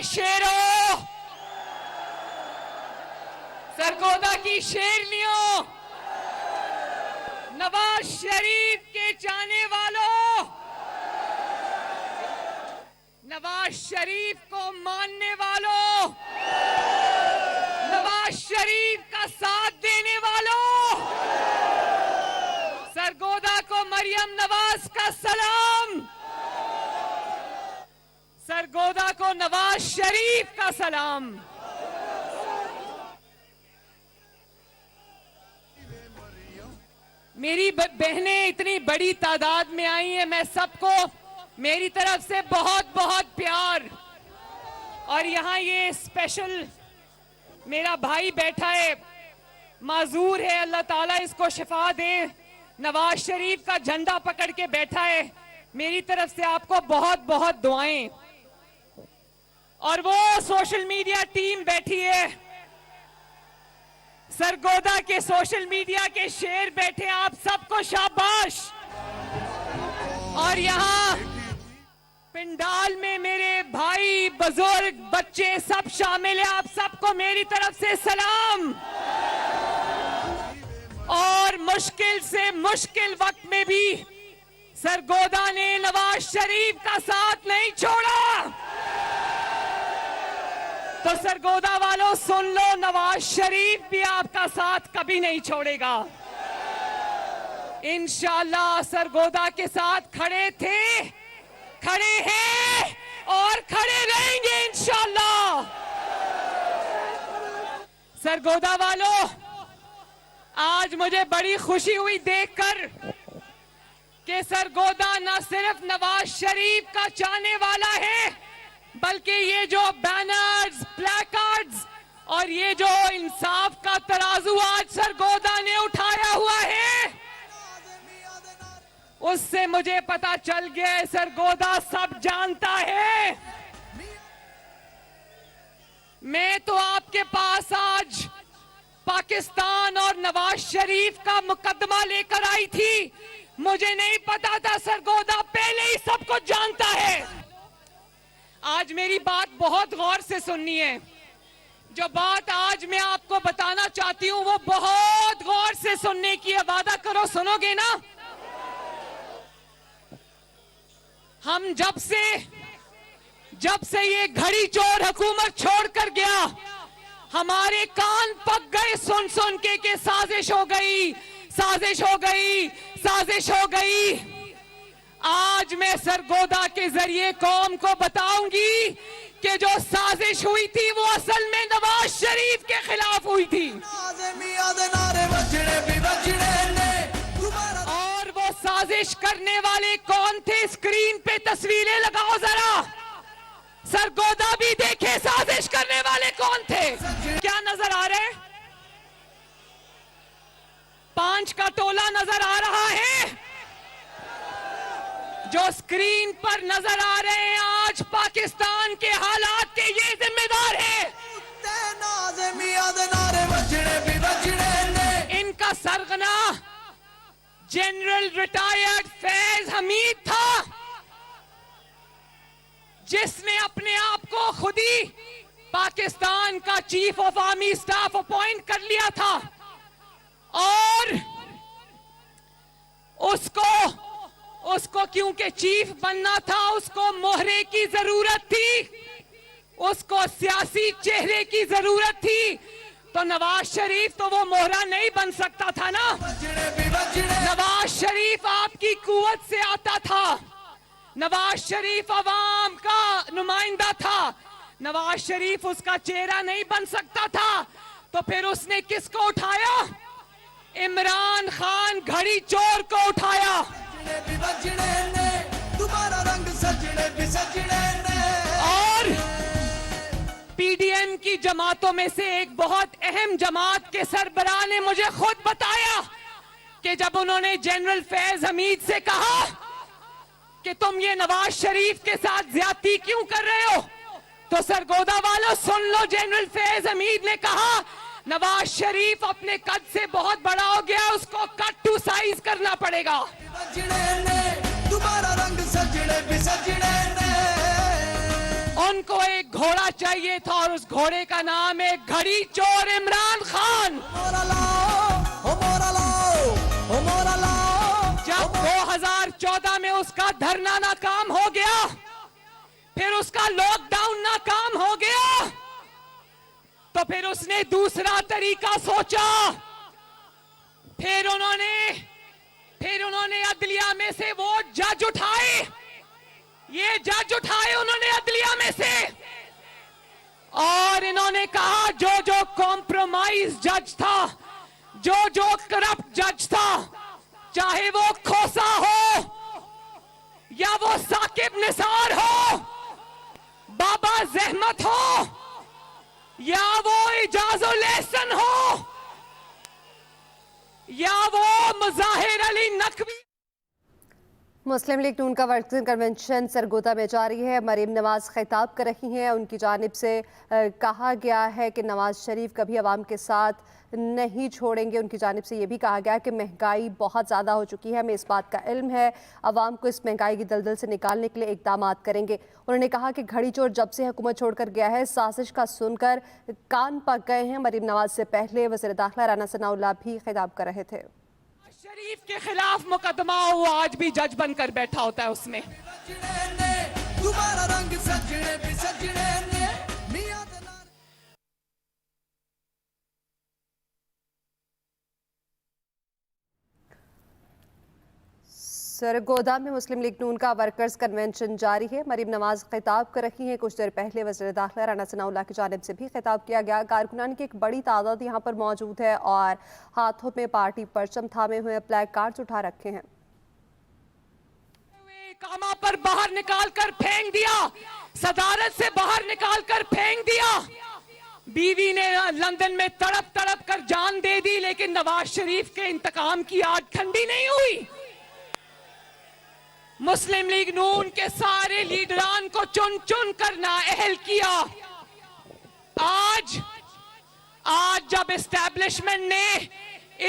शेरों, सरगोदा की शेरनियों, नवाज शरीफ के चाहने वालों, नवाज शरीफ को मानने वालों, नवाज शरीफ का साथ देने वालों, सरगोदा को मरियम नवाज का सलाम, सरगोदा को नवाज शरीफ का सलाम। मेरी बहनें इतनी बड़ी तादाद में आई हैं, मैं सबको मेरी तरफ से बहुत बहुत प्यार। और यहाँ ये स्पेशल मेरा भाई बैठा है, माजूर है, अल्लाह ताला इसको शिफा दे, नवाज शरीफ का झंडा पकड़ के बैठा है। मेरी तरफ से आपको बहुत बहुत दुआएं। और वो सोशल मीडिया टीम बैठी है, सरगोदा के सोशल मीडिया के शेर बैठे, आप सबको शाबाश। और यहाँ पिंडाल में मेरे भाई, बुजुर्ग, बच्चे सब शामिल हैं, आप सबको मेरी तरफ से सलाम। और मुश्किल से मुश्किल वक्त में भी सरगोदा ने नवाज शरीफ का साथ नहीं छोड़ा। तो सरगोदा वालों सुन लो, नवाज शरीफ भी आपका साथ कभी नहीं छोड़ेगा। इंशाअल्लाह सरगोदा के साथ खड़े थे, खड़े हैं और खड़े रहेंगे इंशाअल्लाह। सरगोदा वालों, आज मुझे बड़ी खुशी हुई देखकर कि सरगोदा न सिर्फ नवाज शरीफ का चाहने वाला है, बल्कि ये जो बैनर्स, प्लेकार्ड्स और ये जो इंसाफ का तराजू आज सरगोदा ने उठाया हुआ है, उससे मुझे पता चल गया सरगोदा सब जानता है। मैं तो आपके पास आज पाकिस्तान और नवाज शरीफ का मुकदमा लेकर आई थी, मुझे नहीं पता था सरगोदा पहले ही सब कुछ जानता है। आज मेरी बात बहुत गौर से सुननी है। जो बात आज मैं आपको बताना चाहती हूं वो बहुत गौर से सुनने की है। वादा करो सुनोगे ना? हम जब से ये घड़ी चोर हुकूमत छोड़कर गया, हमारे कान पक गए सुन सुन के साजिश हो गई, साजिश हो गई, साजिश हो गई। आज मैं सरगोदा के जरिए कौम को बताऊंगी कि जो साजिश हुई थी वो असल में नवाज शरीफ के खिलाफ हुई थी। और वो साजिश करने वाले कौन थे? स्क्रीन पे तस्वीरें लगाओ जरा, सरगोदा भी देखे साजिश करने वाले कौन थे। क्या नजर आ रहा है? 5 का टोला नजर आ रहा है। जो स्क्रीन पर नजर आ रहे हैं आज पाकिस्तान के हालात के ये जिम्मेदार है। इनका सरगना जनरल रिटायर्ड फैज हमीद था, जिसने अपने आप को खुद ही पाकिस्तान का chief of army staff appoint कर लिया था। और उसको क्योंकि चीफ बनना था, उसको मोहरे की जरूरत थी, उसको सियासी चेहरे की जरूरत थी। तो नवाज शरीफ तो वो मोहरा नहीं बन सकता था ना। नवाज शरीफ आपकी कुव्वत से आता था, नवाज शरीफ अवाम का नुमाइंदा था, नवाज शरीफ उसका चेहरा नहीं बन सकता था। तो फिर उसने किसको उठाया? इमरान खान घड़ी चोर को उठाया। और पीडीएम की जमातों में से एक बहुत अहम जमात के सरबराह ने मुझे खुद बताया कि जब उन्होंने जनरल फैज हमीद से कहा कि तुम ये नवाज शरीफ के साथ ज्यादती क्यों कर रहे हो, तो सरगोदा वालों सुन लो, जनरल फैज हमीद ने कहा नवाज शरीफ अपने कद से बहुत बड़ा हो गया, उसको कट टू साइज करना पड़ेगा। उनको एक घोड़ा चाहिए था और उस घोड़े का नाम है घड़ी चोर इमरान खान। जब 2014 में उसका धरना नाकाम हो गया, फिर उसका लॉकडाउन नाकाम हो गया, तो फिर उसने दूसरा तरीका सोचा। फिर उन्होंने अदलिया में से वो जज उठाए, ये जज उठाए उन्होंने अदलिया में से, और इन्होंने कहा जो जो कॉम्प्रोमाइज जज था, जो जो करप्ट जज था, चाहे वो खोसा हो या वो साकिब निसार हो, बाबा जहमत हो या वो इजाजुल एहसन हो या वो मुजाहिर अली नकवी। मुस्लिम लीग नून का वर्किंग कन्वेंशन सरगोदा में जारी है। मरीम नवाज खिताब कर रही हैं। उनकी जानिब से कहा गया है कि नवाज शरीफ कभी अवाम के साथ नहीं छोड़ेंगे। उनकी जानिब से ये भी कहा गया कि महंगाई बहुत ज़्यादा हो चुकी है, हमें इस बात का इल्म है, अवाम को इस महंगाई की दलदल से निकालने के लिए इक़दाम करेंगे। उन्होंने कहा कि घड़ी चोर जब से हुकूमत छोड़कर गया है, साजिश का सुनकर कान पक गए हैं। मरीम नवाज से पहले वज़ीर दाखिला राना सनाउल्लाह भी खिताब कर रहे थे। शरीफ के खिलाफ मुकदमा वो आज भी जज बनकर बैठा होता है उसमें। सरगोदा में मुस्लिम लीग नून का वर्कर्स कन्वेंशन जारी है। मरीम नवाज खिताब कर रही हैं। कुछ देर पहले वज़ीर दाखिला राना सनाउल्लाह की जानिब से भी खिताब किया गया। कारकुनान की एक बड़ी तादाद यहाँ पर मौजूद है और हाथों में पार्टी परचम थामे हुए प्लैक कार्ड्स उठा रखे हैं। कामा पर बाहर निकाल कर फेंक दिया, सदारत से बाहर निकाल कर फेंक दिया। बीवी ने लंदन में तड़प तड़प कर जान दे दी, लेकिन नवाज शरीफ के इंतकाम की आग ठंडी नहीं हुई। मुस्लिम लीग नून के सारे लीडरान को चुन चुन कर नाअहल किया। आज जब एस्टैब्लिशमेंट ने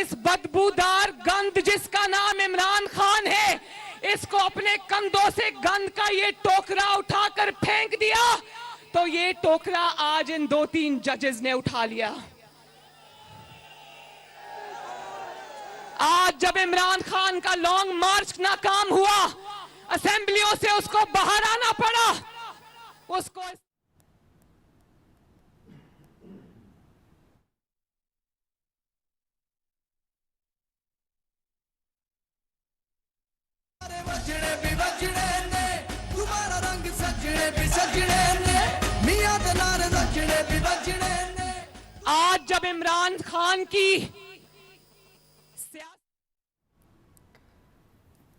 इस बदबूदार गंद जिसका नाम इमरान खान है, इसको अपने कंधों से गंद का ये टोकरा उठाकर फेंक दिया, तो ये टोकरा आज इन 2-3 जजेस ने उठा लिया। आज जब इमरान खान का लॉन्ग मार्च नाकाम हुआ, असेंबलियों से उसको बाहर आना पड़ा, उसको आज जब इमरान खान की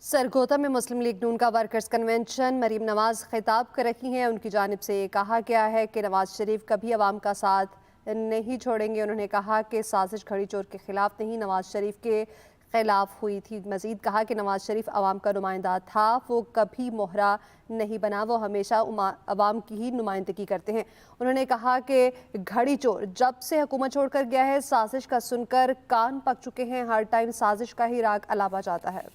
सरगोदा में मुस्लिम लीग नून का वर्कर्स कन्वेंशन, मरीम नवाज खिताब कर रही हैं। उनकी जानिब से ये कहा गया है कि नवाज शरीफ कभी अवाम का साथ नहीं छोड़ेंगे। उन्होंने कहा कि साजिश घड़ी चोर के खिलाफ नहीं, नवाज शरीफ के खिलाफ हुई थी। मजीद कहा कि नवाज शरीफ अवाम का नुमाइंदा था, वो कभी मोहरा नहीं बना, वो हमेशा अवाम की ही नुमाइंदगी करते हैं। उन्होंने कहा कि घड़ी चोर जब से हुकूमत छोड़कर गया है, साजिश का सुनकर कान पक चुके हैं। हर टाइम साजिश का ही राग अलावा जाता है।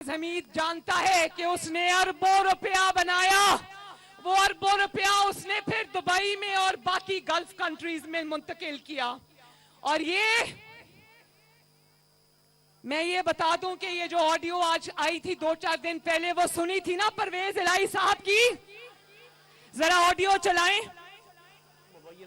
हमीद जानता है कि उसने अरबों रुपया बनाया, वो अरबों रुपया उसने फिर दुबई में और बाकी गल्फ कंट्रीज में मुंतकिल किया। और मैं ये बता दूं कि ये जो ऑडियो आज आई थी 2-4 दिन पहले, वो सुनी थी ना परवेज इलाही साहब की? जरा ऑडियो चलाएं।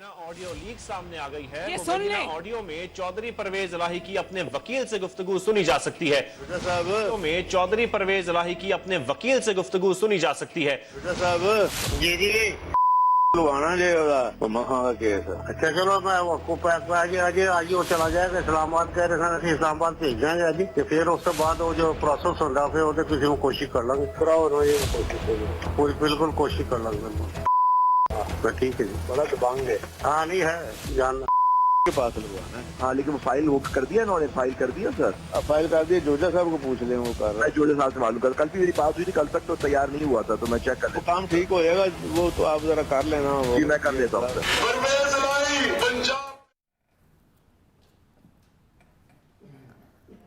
ऑडियो लीक सामने आ गई है। ये सुन ले। ऑडियो में चौधरी परवेज इलाही की अपने वकील से गुफ्तगू सुनी जा सकती है। साहब में चौधरी परवेज इलाही की अपने वकील से गुफ्तगू सुनी जा सकती है। साहब ये लुभाना केस। अच्छा चलो मैं आपको आज वो चला जाएगा इस्लामाबाद, कह रहे थे इस्लामाबाद भेज जाएंगे अभी, फिर उसके बाद वो जो प्रोसेस होगा फिर वो किसी को कोशिश कर लेंगे, बिल्कुल कोशिश कर लेंगे। ठीक है जी, बड़ा दबांग है। हाँ नहीं है जानना के पास लगवाना है। हाँ लेकिन फाइल वो कर दिया इन्होंने, फाइल कर दिया सर। अब फाइल कर दिया, जोजा साहब को पूछ ले, वो कर रहा है। जोजा साहब से मालूम कर, कल भी मेरी बात हुई थी, कल तक तो तैयार नहीं हुआ था, तो मैं चेक कर लेता। काम ठीक हो जाएगा, वो तो आप जरा कर लेना। मैं कर लेता हूँ।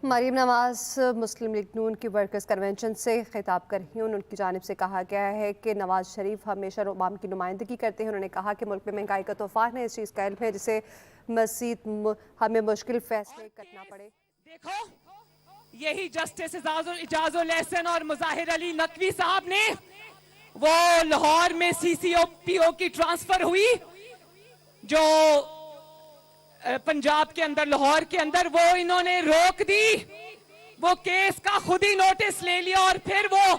मरीम नवाज मुस्लिम लीग नून की वर्कर्स कन्वेंशन से खिताब कर रही हैं। उनकी जानिब से कहा गया है कि नवाज शरीफ हमेशा अवाम की नुमाइंदगी करते हैं। उन्होंने कहा कि मुल्क में महंगाई का तूफान है, इस चीज़ का इल्म है, जिसे मज़ीद हमें मुश्किल फैसले करना पड़े। देखो, यही जस्टिस इजाजुल एहसन और मुजाहिर अली नकवी साहब ने वो लाहौर में CCPO की ट्रांसफर हुई जो पंजाब के अंदर, लाहौर के अंदर, वो इन्होंने रोक दी। वो केस का खुद ही नोटिस ले लिया और फिर वो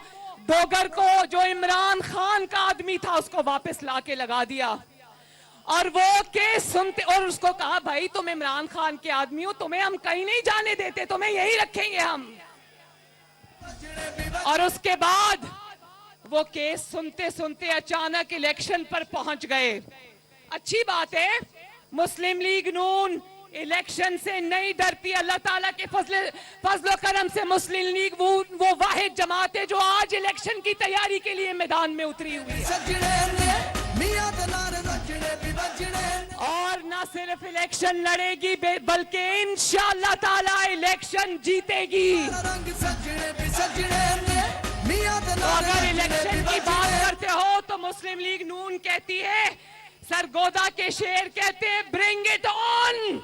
डोगर को, जो इमरान खान का आदमी था, उसको वापस लाके लगा दिया। और वो केस सुनते और उसको कहा, भाई तुम इमरान खान के आदमी हो, तुम्हें हम कहीं नहीं जाने देते, तुम्हें यही रखेंगे हम। और उसके बाद वो केस सुनते सुनते अचानक इलेक्शन पर पहुंच गए। अच्छी बात है, मुस्लिम लीग नून इलेक्शन से नहीं डरती। अल्लाह ताला के फजलो करम से मुस्लिम लीग वो वाहिद जमात है जो आज इलेक्शन की तैयारी के लिए मैदान में उतरी हुई है। और न सिर्फ इलेक्शन लड़ेगी बल्कि इंशाअल्लाह ताला इलेक्शन जीतेगी। तो अगर इलेक्शन की बात करते हो तो मुस्लिम लीग नून कहती है, सरगोदा के शेर कहते हैं, bring it on.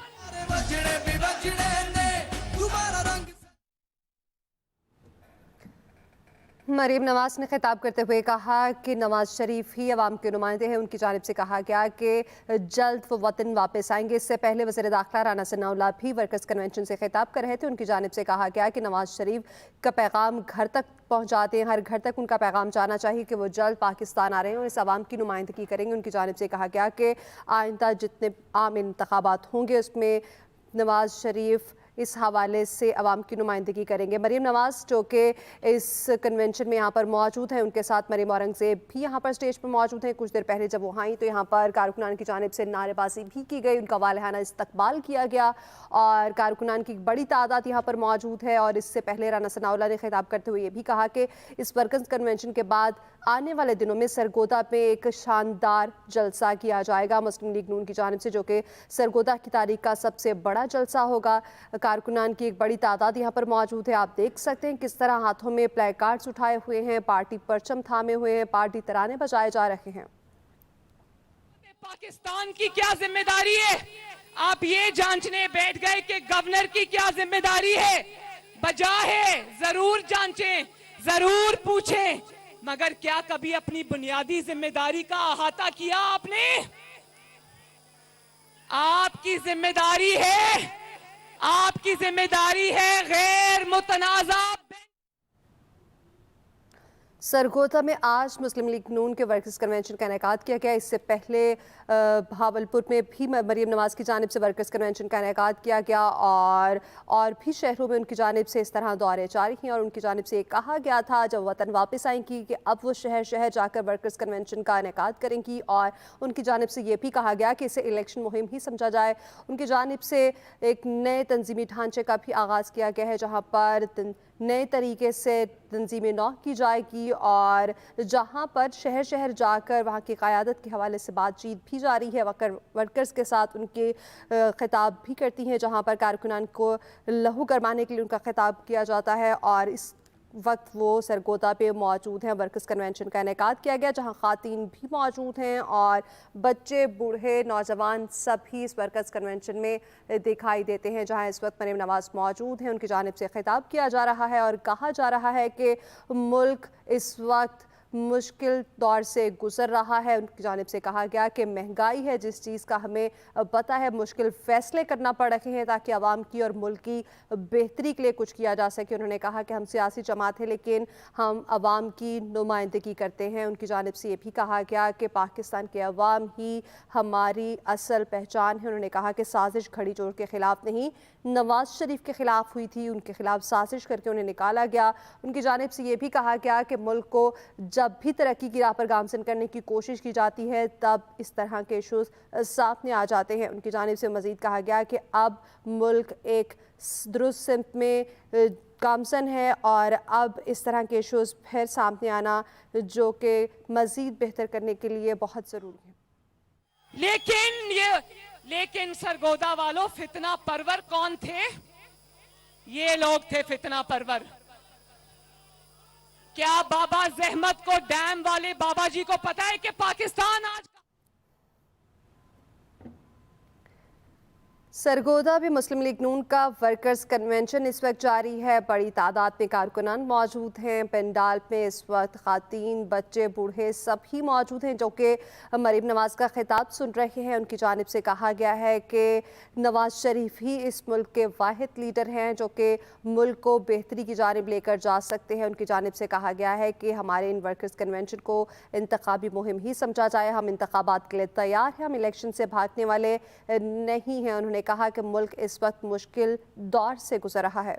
Maryam Nawaz ने खिताब करते हुए कहा कि नवाज शरीफ ही अवाम के नुमाइंदे हैं। उनकी जानिब से कहा गया कि जल्द वो वतन वापस आएंगे। इससे पहले वज़ीर दाखिला राना सनाउल्लाह भी वर्कर्स कन्वेंशन से खिताब कर रहे थे। उनकी जानिब से कहा गया कि नवाज शरीफ का पैगाम घर तक पहुँचाते हैं, हर घर तक उनका पैगाम जाना चाहिए कि वो जल्द पाकिस्तान आ रहे हैं और इस अवाम की नुमाइंदगी करेंगे। उनकी जानिब से कहा गया कि आइंदा जितने आम इंतखाबात होंगे उसमें नवाज शरीफ इस हवाले से अवाम की नुमाइंदगी करेंगे। मरीम नवाज जो कि इस कन्वेंशन में यहाँ पर मौजूद हैं, उनके साथ मरीम औरंगज़ेब भी यहाँ पर स्टेज पर मौजूद हैं। कुछ देर पहले जब वो आई तो यहाँ पर कारकुनान की जानिब से नारेबाजी भी की गई, उनका वालहाना इस्तकबाल किया गया और कारकुनान की बड़ी तादाद यहाँ पर मौजूद है। और इससे पहले राना सनाउल्लाह ने खिताब करते हुए ये भी कहा कि इस वर्कर्स कन्वेंशन के बाद आने वाले दिनों में सरगोदा में एक शानदार जलसा किया जाएगा मुस्लिम लीग नून की जानिब से, जो कि सरगोदा की तारीख का सबसे बड़ा जलसा होगा। कारकुनान की एक बड़ी तादाद यहाँ पर मौजूद है। आप देख सकते हैं किस तरह हाथों में प्ले कार्ड्स उठाए हुए हैं, पार्टी परचम थामे हुए हैं, पार्टी तराने बजाए जा रहे हैं। पाकिस्तान की क्या जिम्मेदारी है? आप ये जांचने बैठ गए कि गवर्नर की क्या जिम्मेदारी है? बजा है, जरूर जांचें, जरूर पूछें, मगर क्या कभी अपनी बुनियादी जिम्मेदारी का अहाता किया आपने? आपकी जिम्मेदारी है, आपकी जिम्मेदारी है गैर मुतनाज़ा। सरगोदा में आज मुस्लिम लीग नून के वर्कर्स कन्वेंशन का इनेकाद किया गया। इससे पहले भावलपुर में भी मरीम नवाज की जानिब से वर्कर्स कन्वेंशन का इनेकाद किया गया और भी शहरों में उनकी जानिब से इस तरह दौरे जारी हैं। और उनकी जानिब से कहा गया था जब वतन वापस आएंगी कि अब वो शहर शहर जाकर वर्कर्स कन्वेंशन का इनेकाद करेंगी। और उनकी जानिब से ये भी कहा गया कि इसे इलेक्शन मुहिम ही समझा जाए। उनकी जानिब से एक नए तंजीमी ढांचे का भी आगाज़ किया गया है, जहाँ पर नए तरीके से तंजीमें नौ की जाएगी और जहां पर शहर शहर जाकर वहां की क़यादत के हवाले से बातचीत भी जारी है। वर्कर्स के साथ उनके खिताब भी करती हैं, जहां पर कारकुनान को लहू गरमाने के लिए उनका खिताब किया जाता है। और इस वक्त वो सरगोदा पे मौजूद हैं। वर्कर्स कन्वेंशन का इनेकाद किया गया जहां ख़ातीन भी मौजूद हैं और बच्चे, बूढ़े, नौजवान सभी इस वर्कर्स कन्वेंशन में दिखाई देते हैं। जहां इस वक्त मरीम नवाज मौजूद हैं, उनकी जानिब से खिताब किया जा रहा है और कहा जा रहा है कि मुल्क इस वक्त मुश्किल दौर से गुजर रहा है। उनकी जानिब से कहा गया कि महंगाई है जिस चीज़ का हमें पता है, मुश्किल फ़ैसले करना पड़ रहे हैं ताकि आवाम की और मुल्क की बेहतरी के लिए कुछ किया जा सके। उन्होंने कहा कि हम सियासी जमात हैं लेकिन हम आवाम की नुमाइंदगी करते हैं। उनकी जानिब से ये भी कहा गया कि पाकिस्तान के अवाम ही हमारी असल पहचान है। उन्होंने कहा कि साजिश घड़ी चोर के ख़िलाफ़ नहीं, नवाज शरीफ के ख़िलाफ़ हुई थी, उनके ख़िलाफ़ साजिश करके उन्हें निकाला गया। उनकी जानिब से ये भी कहा गया कि मुल्क को जब भी तरक्की की राह पर गामजन करने की कोशिश की जाती है तब इस तरह के इशूज़ सामने आ जाते हैं। उनकी जानिब से मज़ीद कहा गया कि अब मुल्क एक दुरुस्त सिमत में गामजन है और अब इस तरह के इशूज़ फिर सामने आना जो कि मज़ीद बेहतर करने के लिए बहुत ज़रूरी है। लेकिन सरगोदा वालों, फितना परवर कौन थे? ये लोग थे फितना परवर। क्या बाबा जहमत को, डैम वाले बाबा जी को पता है कि पाकिस्तान आज सरगोदा में मुस्लिम लीग नून का वर्कर्स कन्वेंशन इस वक्त जारी है। बड़ी तादाद में कारकुनान मौजूद हैं। पंडाल में इस वक्त खातीन, बच्चे, बूढ़े सभी मौजूद हैं जो कि मरीम नवाज का खिताब सुन रहे हैं। उनकी जानिब से कहा गया है कि नवाज शरीफ ही इस मुल्क के वाहिद लीडर हैं जो कि मुल्क को बेहतरी की जानिब लेकर जा सकते हैं। उनकी जानिब से कहा गया है कि हमारे इन वर्कर्स कन्वेंशन को इंतखाबी मुहिम ही समझा जाए। हम इंतखाबात के लिए तैयार हैं, हम इलेक्शन से भागने वाले नहीं हैं। उन्होंने कहा कि मुल्क इस वक्त मुश्किल दौर से गुजर रहा है।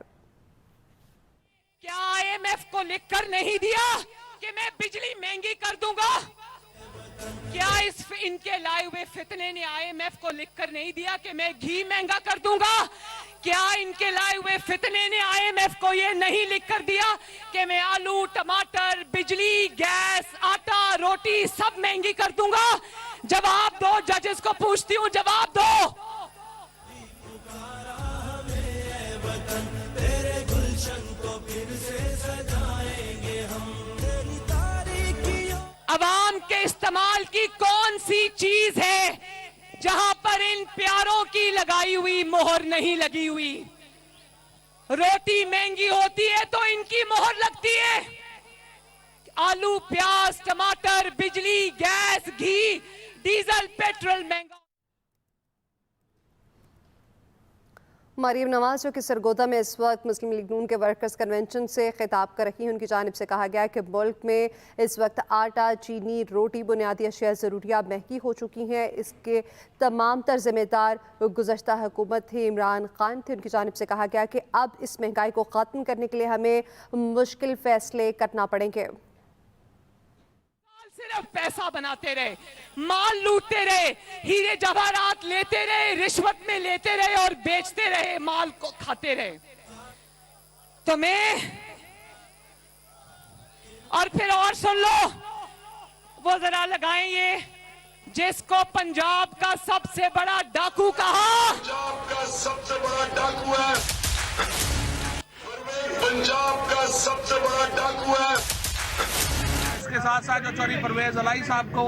क्या IMF को लिखकर नहीं दिया कि मैं बिजली महंगी कर दूंगा? क्या इनके लाए हुए फितने ने IMF को लिखकर नहीं दिया कि मैं घी महंगा कर दूंगा? क्या इनके लाए हुए फितने ने IMF को ये नहीं लिखकर दिया कि मैं आलू, टमाटर, बिजली, गैस, आटा, रोटी सब महंगी कर दूंगा? जवाब दो, जजेस को पूछती हूँ, जवाब दो। अवाम के इस्तेमाल की कौन सी चीज है जहां पर इन प्यारों की लगाई हुई मोहर नहीं लगी हुई? रोटी महंगी होती है तो इनकी मोहर लगती है। आलू, प्याज, टमाटर, बिजली, गैस, घी, डीजल, पेट्रोल महंगा। मरीम नवाज जो कि सरगोदा में इस वक्त मुस्लिम लीग नून के वर्कर्स कन्वेंशन से खिताब कर रही हैं, उनकी जानिब से कहा गया कि मुल्क में इस वक्त आटा, चीनी, रोटी, बुनियादी अशिया ज़रूरियात महंगी हो चुकी हैं। इसके तमाम तर जिम्मेदार गुज़श्ता हुकूमत थी, इमरान खान थे। उनकी जानिब से कहा गया कि अब इस महंगाई को ख़त्म करने के लिए हमें मुश्किल फ़ैसले करना पड़ेंगे। सिर्फ पैसा बनाते रहे, माल लूटते रहे, हीरे जवाहरात लेते रहे, रिश्वत में लेते रहे और बेचते रहे, माल को खाते रहे। तो और फिर और सुन लो, वो जरा लगाएं ये, जिसको पंजाब का सबसे बड़ा डाकू कहा। पंजाब का सबसे बड़ा डाकू है, पंजाब का सबसे बड़ा डाकू है। इसके साथ साथ जो चौधरी परवेज अलाई साहब को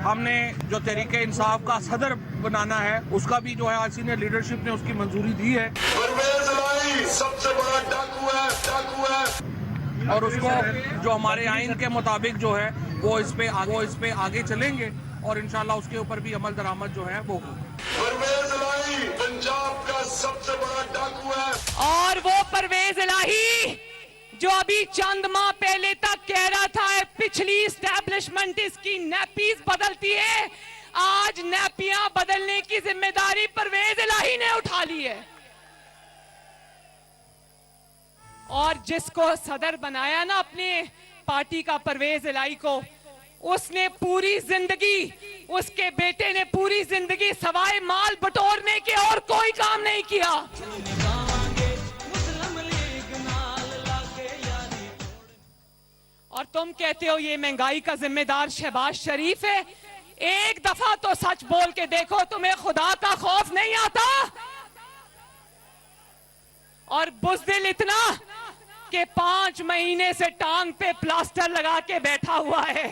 हमने जो तहरीके इंसाफ का सदर बनाना है, उसका भी जो है आज सीनियर लीडरशिप ने उसकी मंजूरी दी है। परवेज अलाई सबसे बड़ा डाकू है, डाकू है। और उसको जो हमारे आइन के मुताबिक जो है वो इस पे आगे चलेंगे और इंशाल्लाह उसके ऊपर भी अमल दरामद जो है वो होगी। परवेज अलाई पंजाब का सबसे बड़ा डाकू है। और वो परवेज इलाही जो अभी चंद माह पहले तक कह रहा था पिछली इस्टेब्लिशमेंट इसकी नैपीज बदलती है, आज नैपियां बदलने की जिम्मेदारी परवेज इलाही ने उठा ली है। और जिसको सदर बनाया ना अपने पार्टी का, परवेज इलाही को, उसने पूरी जिंदगी, उसके बेटे ने पूरी जिंदगी सवाए माल बटोरने के और कोई काम नहीं किया। और तुम कहते हो ये महंगाई का जिम्मेदार शहबाज शरीफ है। एक दफा तो सच बोल के देखो, तुम्हें खुदा का खौफ नहीं आता? और बुज़दिल इतना कि 5 महीने से टांग पे प्लास्टर लगा के बैठा हुआ है।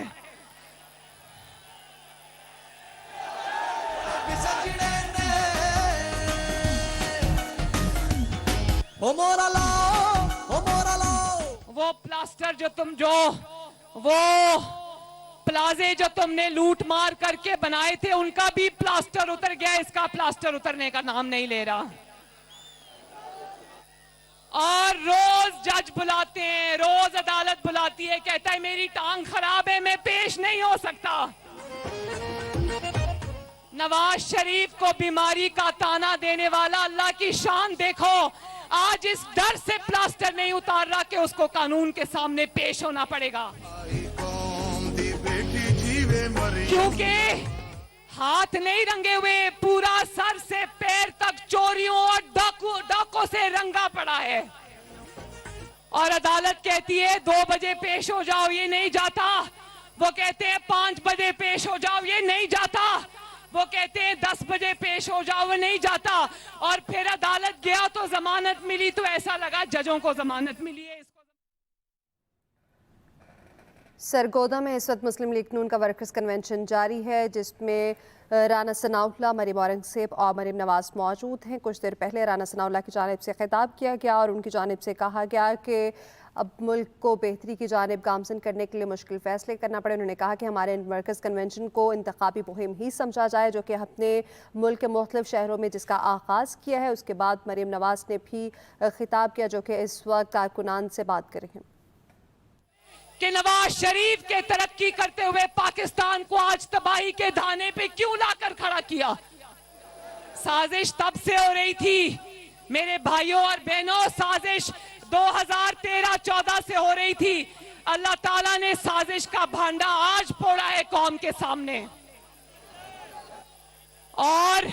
वो प्लास्टर वो प्लाजे जो तुमने लूट मार करके बनाए थे, उनका भी प्लास्टर उतर गया, इसका प्लास्टर उतरने का नाम नहीं ले रहा। और रोज जज बुलाते हैं, रोज अदालत बुलाती है, कहता है मेरी टांग खराब है, मैं पेश नहीं हो सकता। नवाज शरीफ को बीमारी का ताना देने वाला, अल्लाह की शान देखो, आज इस डर से प्लास्टर नहीं उतार रहा कि उसको कानून के सामने पेश होना पड़ेगा, क्योंकि हाथ नहीं रंगे हुए, पूरा सर से पैर तक चोरियों और डाकों से रंगा पड़ा है। और अदालत कहती है 2 बजे पेश हो जाओ, ये नहीं जाता। वो कहते हैं 5 बजे पेश हो जाओ, ये नहीं जाता। वो कहते हैं 10 बजे पेश हो जाओ, वो नहीं जाता। और फिर अदालत गया तो जमानत मिली, तो ऐसा लगा जजों को जमानत मिली है। सरगोदा में इस वक्त मुस्लिम लीग नून का वर्कर्स कन्वेंशन जारी है, जिसमें राना सनाउल्लाह, मरीम औरंगजेब और मरीम नवाज मौजूद हैं। कुछ देर पहले राना सनाउल्लाह की जानिब से खिताब किया गया और उनकी जानिब से कहा गया कि अब मुल्क को बेहतरी की जानिब गामजन करने के लिए मुश्किल फैसले करना पड़े। उन्होंने कहा कि हमारे वर्कर्स कन्वेंशन को इंतखाबी मुहिम ही समझा जाए, जो कि अपने मुल्क के मुख्तलिफ शहरों में जिसका आगाज़ किया है। उसके बाद मरीम नवाज ने भी खिताब किया, जो कि इस वक्त कारकुनान से बात करेंगे कि नवाज शरीफ के तरक्की करते हुए पाकिस्तान को आज तबाही के धाने पे क्यों लाकर खड़ा किया। साजिश तब से हो रही थी मेरे भाइयों और बहनों, साजिश 2013-14 से हो रही थी। अल्लाह ताला ने साजिश का भांडा आज फोड़ा है कौम के सामने। और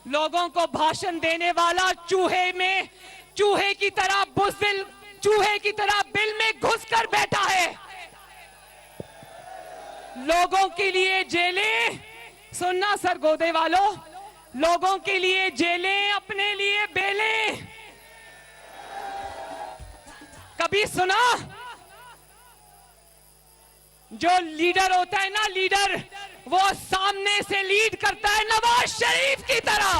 लोगों को भाषण देने वाला चूहे की तरह बुज़दिल, चूहे की तरह बिल में घुसकर बैठा है। लोगों के लिए जेलें, सुनना सरगोदे वालों, लोगों के लिए जेलें, अपने लिए बेलें। कभी सुना? जो लीडर होता है ना, लीडर वो सामने से लीड करता है, नवाज शरीफ की तरह।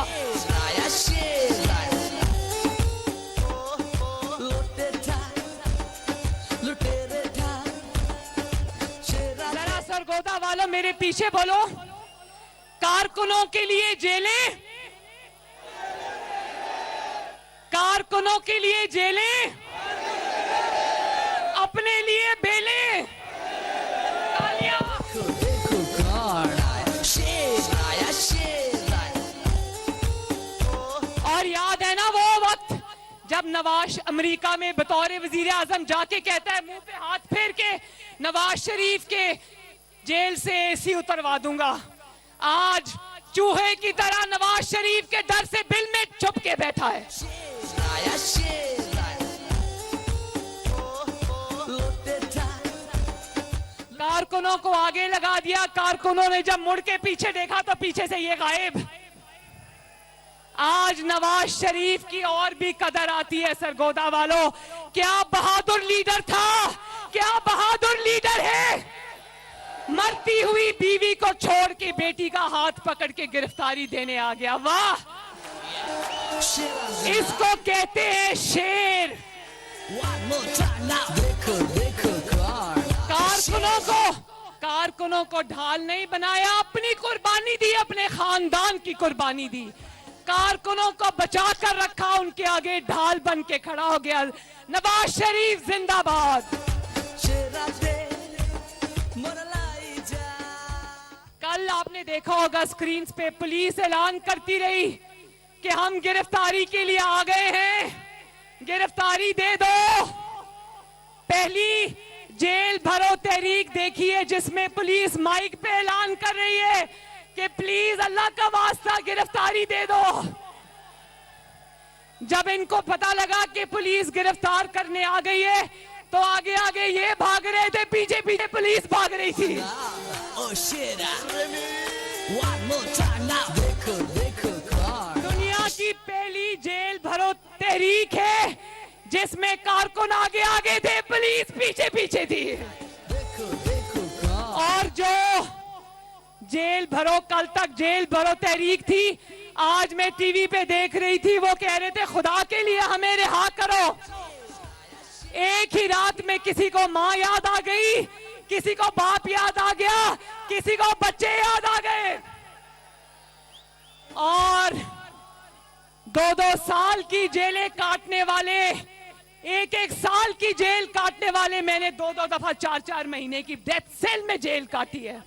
सरगोदा वालों मेरे पीछे बोलो, कारकुनों के लिए जेलें, कारकुनों के लिए जेलें, अपने लिए बेलें। और याद है ना वो वक्त जब नवाज अमेरिका में बतौर वजीर आजम जाके कहता है, मुंह पे हाथ फेर के, नवाज शरीफ के जेल से एसी उतरवा दूंगा। आज चूहे की तरह नवाज शरीफ के डर से बिल में छुप के बैठा है। कारकुनों को आगे लगा दिया, कारकुनों ने जब मुड़ के पीछे देखा तो पीछे से ये गायब। आज नवाज शरीफ की और भी कदर आती है सरगोदा वालों। क्या बहादुर लीडर था, क्या बहादुर लीडर है। मरती हुई बीवी को छोड़ के बेटी का हाथ पकड़ के गिरफ्तारी देने आ गया। वाह, इसको कहते हैं शेर। कारकुनों को ढाल नहीं बनाया, अपनी कुर्बानी दी, अपने खानदान की कुर्बानी दी। कारकुनों को बचा कर रखा, उनके आगे ढाल बन के खड़ा हो गया। नवाज शरीफ जिंदाबाद। कल आपने देखा होगा स्क्रीन पे पुलिस ऐलान करती रही कि हम गिरफ्तारी के लिए आ गए हैं, गिरफ्तारी दे दो। पहली जेल भरो तहरीक देखी है जिसमें पुलिस माइक पे ऐलान कर रही है कि प्लीज अल्लाह का वास्ता गिरफ्तारी दे दो। जब इनको पता लगा कि पुलिस गिरफ्तार करने आ गई है तो आगे आगे ये भाग रहे थे, पीछे पीछे पुलिस भाग रही थी। दुनिया की पहली जेल भरो तहरीक है जिसमें कारकुन आगे आगे थे, पुलिस पीछे पीछे थी। और जो जेल भरो, कल तक जेल भरो तहरीक थी, आज मैं टीवी पे देख रही थी, वो कह रहे थे खुदा के लिए हमें रिहा करो। एक ही रात में किसी को माँ याद आ गई, किसी को बाप याद आ गया, किसी को बच्चे याद आ गए। और 2-2 साल की जेलें काटने वाले, 1-1 साल की जेल काटने वाले, मैंने 2-2 दफा 4-4 महीने की डेथ सेल में जेल काटी है।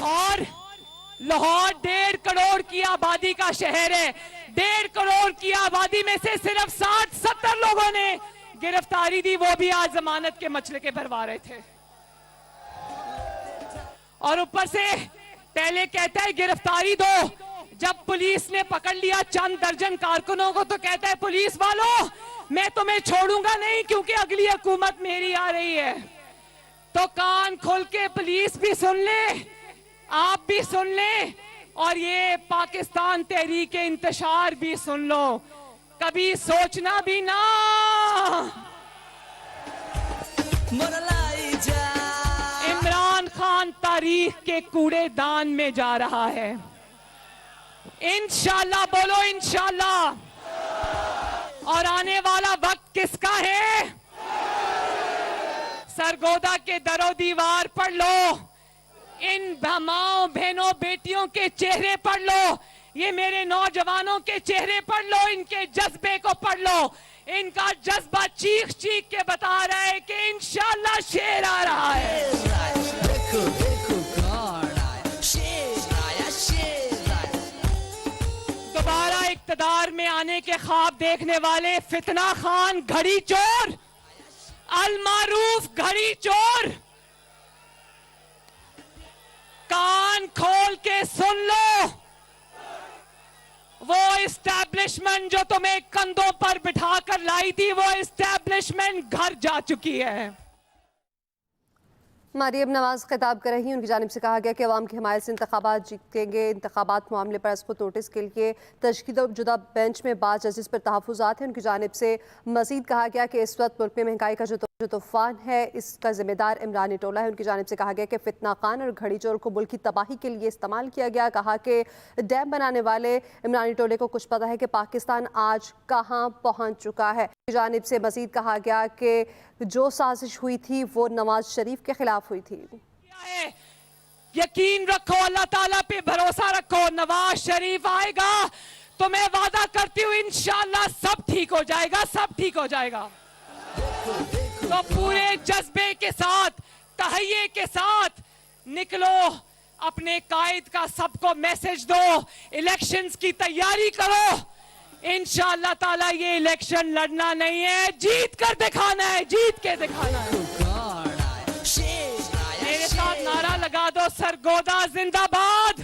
और लाहौर 1.5 करोड़ की आबादी का शहर है। 1.5 करोड़ की आबादी में से सिर्फ 60-70 लोगों ने गिरफ्तारी दी, वो भी आज जमानत के मचलके भरवा रहे थे। और ऊपर से पहले कहता है गिरफ्तारी दो, जब पुलिस ने पकड़ लिया चंद दर्जन कारकुनों को तो कहता है पुलिस वालों मैं तुम्हें छोड़ूंगा नहीं क्योंकि अगली हुकूमत मेरी आ रही है। तो कान खोल के पुलिस भी सुन ले, आप भी सुन ले, और ये पाकिस्तान तहरीक इंतशार भी सुन लो। कभी सोचना भी ना इमरान खान तारीख के कूड़ेदान में जा रहा है। इंशाल्लाह बोलो इंशाल्लाह। और आने वाला वक्त किसका है? सरगोदा के दरो दीवार पढ़ लो, इन माओ बहनों बेटियों के चेहरे पढ़ लो, ये मेरे नौजवानों के चेहरे पढ़ लो, इनके जज्बे को पढ़ लो। इनका जज्बा चीख चीख के बता रहा है कि इंशाल्लाह शेर आ रहा है। दोबारा इक्तदार में आने के ख्वाब देखने वाले फितना खान घड़ी चोर, अलमारूफ घड़ी चोर, कान खोल के सुन लो। वो इस्टेब्लिशमेंट जो तुम्हें कंधों पर बिठाकर लाई थी, वो इस्टेब्लिशमेंट घर जा चुकी है। मरीम नवाज खिताब कर रही हैं। उनकी जानिब से कहा गया कि अवाम की हिमायत से इंतखाबात जीतेंगे। इंतखाबात मामले पर अस्पत नोटिस के लिए तशकील-शुदा बेंच में बाद जजिस पर तहफ़्फ़ुज़ात हैं। उनकी जानिब से मज़ीद कहा गया कि इस वक्त मुल्क में महंगाई का जो तूफ़ान है, इसका जिम्मेदार इमरानी टोला है। उनकी जानिब से कहा गया कि फितना खान और घड़ी चोर को मुल्क की तबाही के लिए इस्तेमाल किया गया। कहा कि डैम बनाने वाले इमरानी टोले को कुछ पता है कि पाकिस्तान आज कहाँ पहुँच चुका है। उनकी जानिब से मज़ीद कहा गया कि जो साजिश हुई थी वो नवाज शरीफ के खिलाफ हुई थी। यकीन रखो, अल्लाह ताला पे भरोसा रखो, नवाज शरीफ आएगा तो मैं वादा करती हूँ इंशाल्लाह सब ठीक हो जाएगा, सब ठीक हो जाएगा। तो पूरे जज्बे के साथ, तहैये के साथ निकलो, अपने कायद का सबको मैसेज दो, इलेक्शंस की तैयारी करो। इंशाअल्लाह ताला ये इलेक्शन लड़ना नहीं है, जीत कर दिखाना है, जीत के दिखाना है। मेरे साथ नारा लगा दो, सरगोदा जिंदाबाद,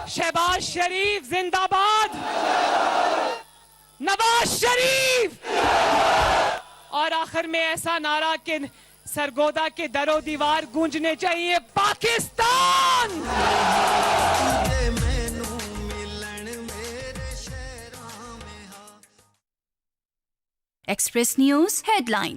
शहबाज शरीफ जिंदाबाद, नवाज शरीफ। और आखिर में ऐसा नारा कि सरगोदा के दरो दीवार गूंजने चाहिए, पाकिस्तान। Express news headline.